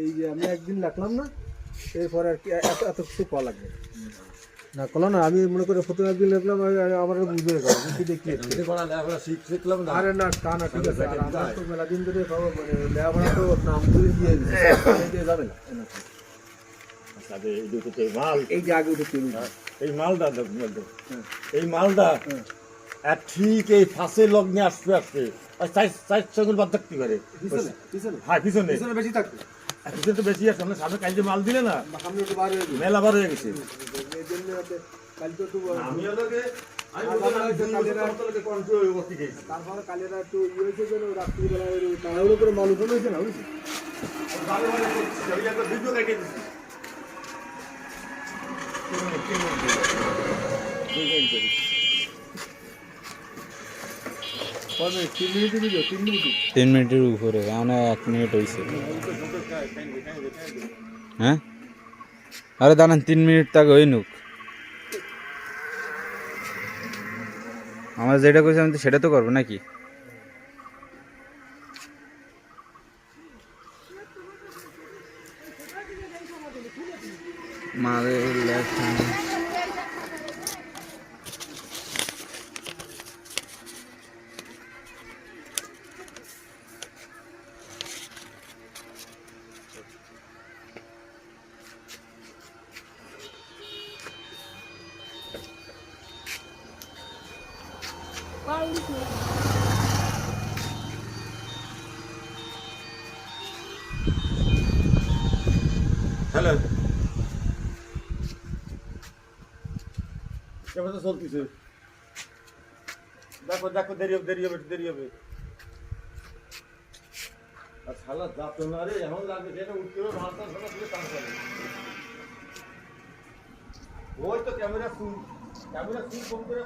এই যে আমি একদিন রাখলাম না, এরপরে আর কি এত কিছু পাওয়া লাগবে না, কলো না। আমি মনে করি প্রথম একদিন রাখলাম, আমার বুঝতে পারবো কি দেখি শিখলাম না। আরে না, তা না, ঠিক আছে। আমরা তো মেলা দিন ধরে মানে লেখাপড়া তো নাম করে দিয়ে যাবে না। এই যে আগে উঠে এই মালটা এই মালটা ঠিক এই ফাঁসের লগ্নে আসতে আসতে 4 বাদ থাকতে পারে। হ্যাঁ, পিছনে বেশি থাকবে, পিছনে তো বেশি আছে। আমরা সামনে কালকে মাল দিলে না, মেলা বার হয়ে গেছে। তারপরে কালেরা একটু ইয়ে হয়েছে, রাত্রিবেলা তাড়াহুড়ো করে মাল উঠানো হয়েছে না, বুঝছি। তিন মিনিটের উপরে, মানে 1 মিনিট হয়েছে। হ্যাঁ, আরে দাঁড়ান, 3 মিনিট তাকে ওই নুক। আমার যেটা কইছি আমি তো সেটা তো করবো নাকি? মারে লেখা হ্যালো, কেমন চলতেছে? দেখো দেখো, দেরি হবে। আর শালা যাতো না রে, এমন লাগে যেন উঠতে হবে ভাষা শোনা তুলে কাজ করে। ওই তো ক্যামেরা ফুল কম করে